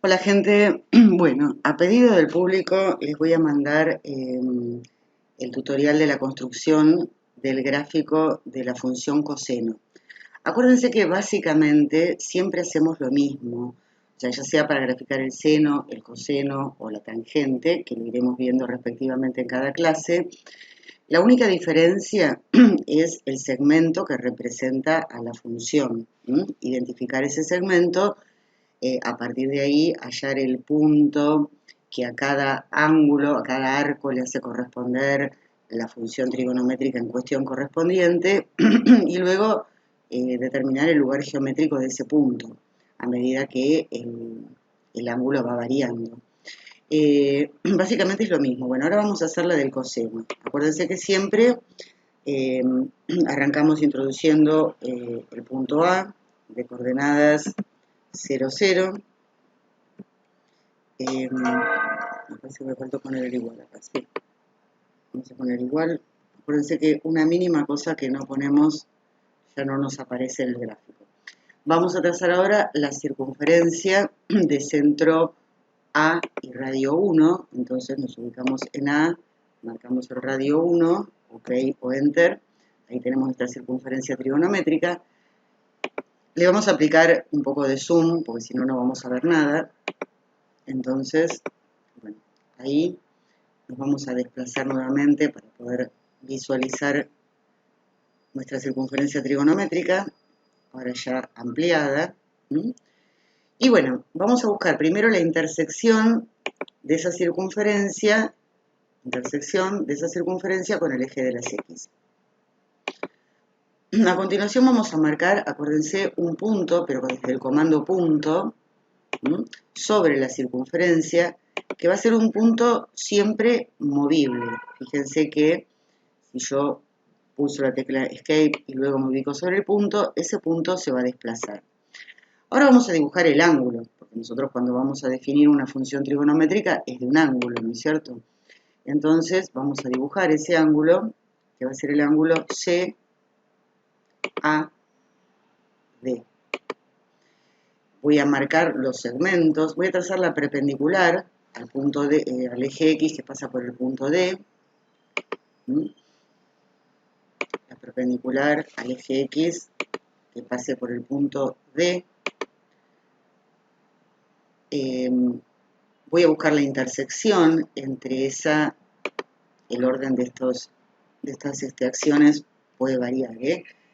Hola gente, bueno, a pedido del público les voy a mandar el tutorial de la construcción del gráfico de la función coseno. Acuérdense que básicamente siempre hacemos lo mismo, o sea, ya sea para graficar el seno, el coseno o la tangente, que lo iremos viendo respectivamente en cada clase. La única diferencia es el segmento que representa a la función. Identificar ese segmento, a partir de ahí hallar el punto que a cada ángulo, a cada arco le hace corresponder la función trigonométrica en cuestión correspondiente y luego determinar el lugar geométrico de ese punto a medida que el ángulo va variando. Básicamente es lo mismo. Bueno, ahora vamos a hacer la del coseno. Acuérdense que siempre eh, arrancamos introduciendo el punto A de coordenadas 0, 0. Me parece que me faltó poner el igual acá, sí. Vamos a poner igual. Acuérdense que una mínima cosa que no ponemos ya no nos aparece en el gráfico. Vamos a trazar ahora la circunferencia de centro A y radio 1. Entonces nos ubicamos en A, marcamos el radio 1, ok o enter. Ahí tenemos esta circunferencia trigonométrica. Le vamos a aplicar un poco de zoom, porque si no, no vamos a ver nada. Entonces, bueno, ahí nos vamos a desplazar nuevamente para poder visualizar nuestra circunferencia trigonométrica, ahora ya ampliada. Y bueno, vamos a buscar primero la intersección de esa circunferencia, con el eje de las X. A continuación vamos a marcar, acuérdense, un punto, pero desde el comando punto, sobre la circunferencia, que va a ser un punto siempre movible. Fíjense que si yo pulso la tecla Escape y luego me ubico sobre el punto, ese punto se va a desplazar. Ahora vamos a dibujar el ángulo, porque nosotros cuando vamos a definir una función trigonométrica es de un ángulo, ¿no es cierto? Entonces vamos a dibujar ese ángulo, que va a ser el ángulo CAD. Voy a marcar los segmentos, voy a trazar la perpendicular al punto D, al eje X que pasa por el punto D, la perpendicular al eje X que pase por el punto D. Voy a buscar la intersección entre el orden de estas acciones puede variar,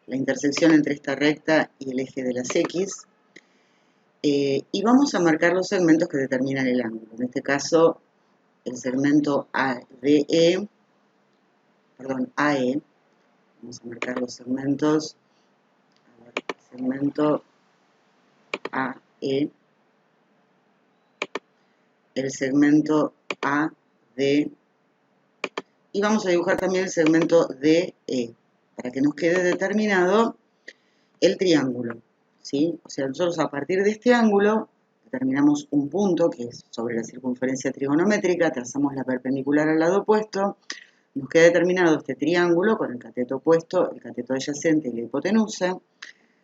la intersección entre esta recta y el eje de las X. Y vamos a marcar los segmentos que determinan el ángulo. En este caso, el segmento AE. Vamos a marcar los segmentos. Segmento AE. El segmento AD. Y vamos a dibujar también el segmento DE, para que nos quede determinado el triángulo. ¿Sí? O sea, nosotros a partir de este ángulo determinamos un punto que es sobre la circunferencia trigonométrica, trazamos la perpendicular al lado opuesto, nos queda determinado este triángulo con el cateto opuesto, el cateto adyacente y la hipotenusa.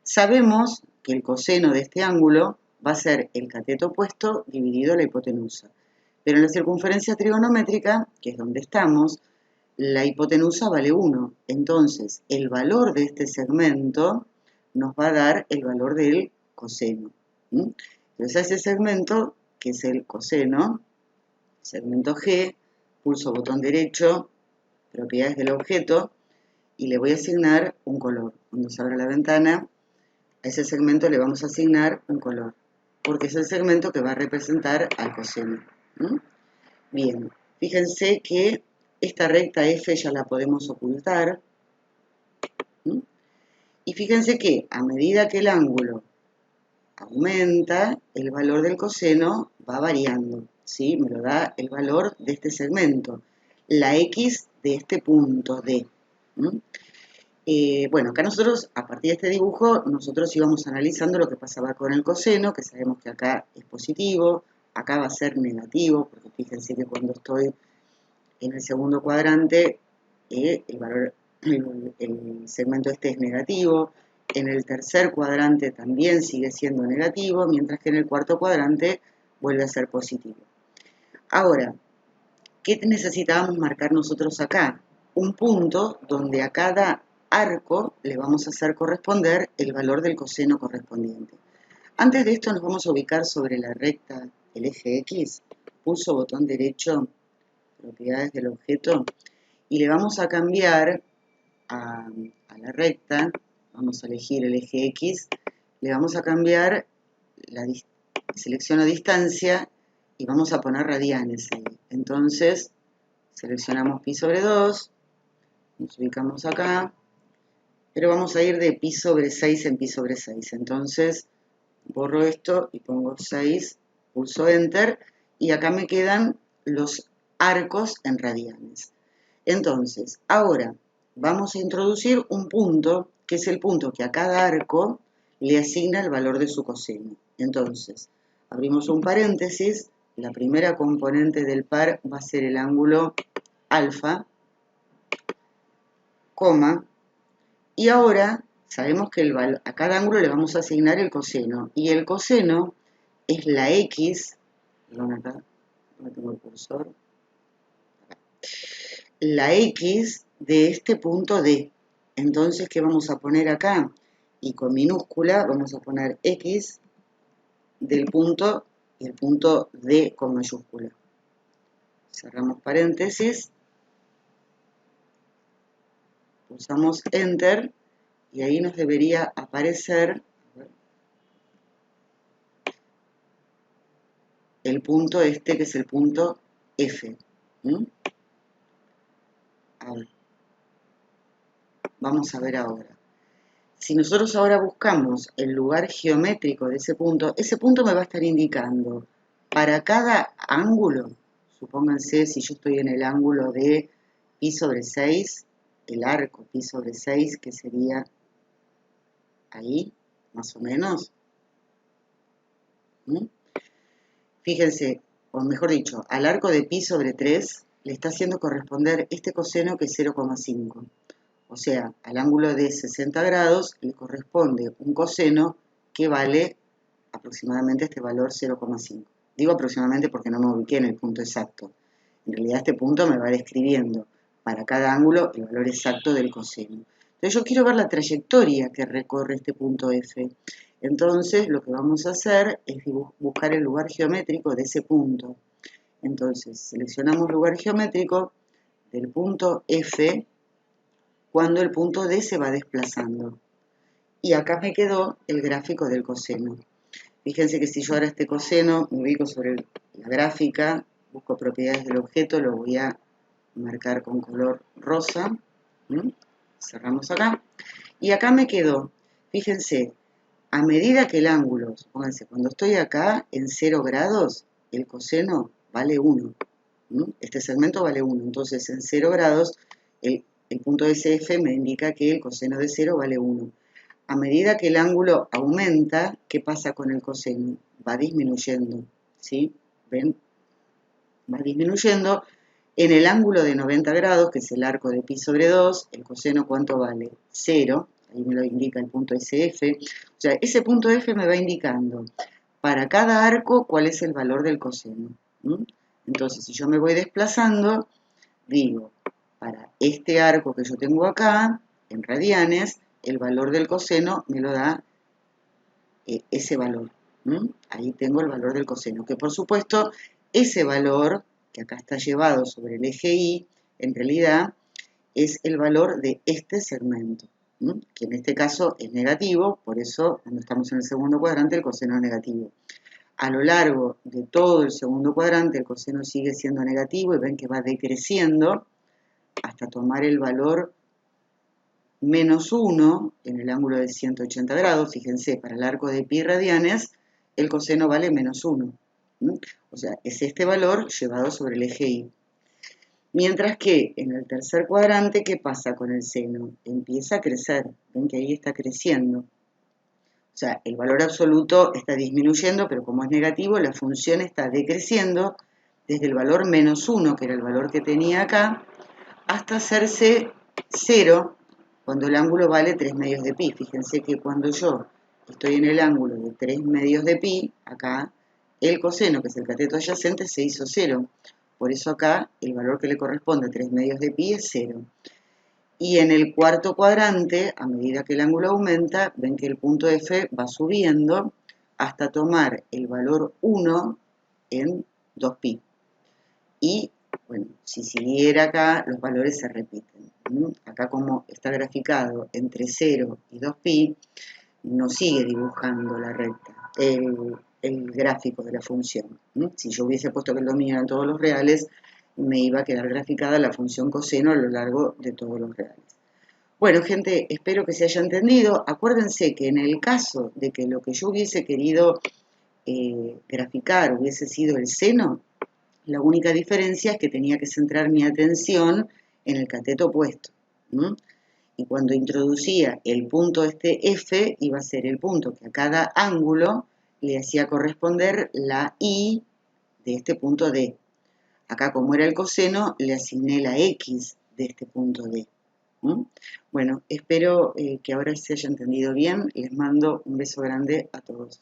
Sabemos que el coseno de este ángulo va a ser el cateto opuesto dividido la hipotenusa. Pero en la circunferencia trigonométrica, que es donde estamos, la hipotenusa vale 1. Entonces, el valor de este segmento nos va a dar el valor del coseno. Entonces a ese segmento, que es el coseno, segmento G, pulso botón derecho, propiedades del objeto, y le voy a asignar un color. Cuando se abra la ventana, a ese segmento le vamos a asignar un color, porque es el segmento que va a representar al coseno. Bien, fíjense que esta recta F ya la podemos ocultar. Y fíjense que a medida que el ángulo aumenta, el valor del coseno va variando, ¿sí? Me lo da el valor de este segmento, la X de este punto D. Bueno, acá nosotros, a partir de este dibujo, nosotros íbamos analizando lo que pasaba con el coseno, que sabemos que acá es positivo, acá va a ser negativo, porque fíjense que cuando estoy en el segundo cuadrante, el segmento este es negativo. En el tercer cuadrante también sigue siendo negativo, mientras que en el cuarto cuadrante vuelve a ser positivo. Ahora, ¿qué necesitábamos marcar nosotros acá? Un punto donde a cada arco le vamos a hacer corresponder el valor del coseno correspondiente. Antes de esto nos vamos a ubicar sobre la recta del eje X, pulso botón derecho, propiedades del objeto, y le vamos a cambiar a la recta, vamos a elegir el eje X, le vamos a cambiar, selecciono distancia y vamos a poner radianes ahí. Entonces, seleccionamos pi sobre 2, nos ubicamos acá, pero vamos a ir de pi sobre 6 en pi sobre 6. Entonces, borro esto y pongo 6, pulso Enter, y acá me quedan los arcos en radianes. Entonces, ahora vamos a introducir un punto, que es el punto que a cada arco le asigna el valor de su coseno. Entonces, abrimos un paréntesis, la primera componente del par va a ser el ángulo alfa, coma, y ahora sabemos que a cada ángulo le vamos a asignar el coseno, y el coseno es la X, perdón acá, no tengo el cursor, la X de este punto D. Entonces, ¿qué vamos a poner acá? Y con minúscula vamos a poner X del punto y el punto D con mayúscula. Cerramos paréntesis, pulsamos Enter y ahí nos debería aparecer el punto este, que es el punto F. Vamos a ver ahora. Si nosotros ahora buscamos el lugar geométrico de ese punto me va a estar indicando para cada ángulo, supónganse si yo estoy en el ángulo de pi sobre 6, el arco pi sobre 6, que sería ahí, más o menos. Fíjense, o mejor dicho, al arco de pi sobre 3 le está haciendo corresponder este coseno que es 0,5. O sea, al ángulo de 60 grados le corresponde un coseno que vale aproximadamente este valor 0,5. Digo aproximadamente porque no me ubiqué en el punto exacto. En realidad este punto me va describiendo para cada ángulo el valor exacto del coseno. Entonces yo quiero ver la trayectoria que recorre este punto F. Entonces lo que vamos a hacer es buscar el lugar geométrico de ese punto. Entonces seleccionamos lugar geométrico del punto F cuando el punto D se va desplazando. Y acá me quedó el gráfico del coseno. Fíjense que si yo ahora este coseno me ubico sobre la gráfica, busco propiedades del objeto, lo voy a marcar con color rosa. Cerramos acá. Y acá me quedó, fíjense, a medida que el ángulo, supónganse, cuando estoy acá en 0 grados, el coseno vale 1. Este segmento vale 1. Entonces en 0 grados el punto SF me indica que el coseno de 0 vale 1. A medida que el ángulo aumenta, ¿qué pasa con el coseno? Va disminuyendo, ¿sí? ¿Ven? Va disminuyendo. En el ángulo de 90 grados, que es el arco de pi sobre 2, el coseno, ¿cuánto vale? 0. Ahí me lo indica el punto SF. O sea, ese punto F me va indicando para cada arco cuál es el valor del coseno. Entonces, si yo me voy desplazando, digo, para este arco que yo tengo acá, en radianes, el valor del coseno me lo da ese valor. Ahí tengo el valor del coseno, que por supuesto, ese valor, que acá está llevado sobre el eje Y, en realidad es el valor de este segmento, que en este caso es negativo, por eso cuando estamos en el segundo cuadrante el coseno es negativo. A lo largo de todo el segundo cuadrante el coseno sigue siendo negativo y ven que va decreciendo hasta tomar el valor menos 1 en el ángulo de 180 grados. Fíjense, para el arco de pi radianes el coseno vale menos 1. O sea, es este valor llevado sobre el eje Y. Mientras que en el tercer cuadrante, ¿qué pasa con el seno? Empieza a crecer. Ven que ahí está creciendo. O sea, el valor absoluto está disminuyendo, pero como es negativo, la función está decreciendo desde el valor menos 1, que era el valor que tenía acá, hasta hacerse 0 cuando el ángulo vale 3 medios de pi. Fíjense que cuando yo estoy en el ángulo de 3 medios de pi, acá, el coseno, que es el cateto adyacente, se hizo 0. Por eso acá el valor que le corresponde a 3/2 de pi es 0. Y en el cuarto cuadrante, a medida que el ángulo aumenta, ven que el punto F va subiendo hasta tomar el valor 1 en 2pi. Y, bueno, si siguiera acá, los valores se repiten. Acá, como está graficado entre 0 y 2pi, no sigue dibujando la recta, el gráfico de la función. Si yo hubiese puesto que el dominio eran todos los reales, me iba a quedar graficada la función coseno a lo largo de todos los reales. Bueno, gente, espero que se haya entendido. Acuérdense que en el caso de que lo que yo hubiese querido graficar hubiese sido el seno, la única diferencia es que tenía que centrar mi atención en el cateto opuesto. Y cuando introducía el punto este F, iba a ser el punto que a cada ángulo le hacía corresponder la I de este punto D. Acá, como era el coseno, le asigné la X de este punto D. Bueno, espero que ahora se haya entendido bien. Les mando un beso grande a todos.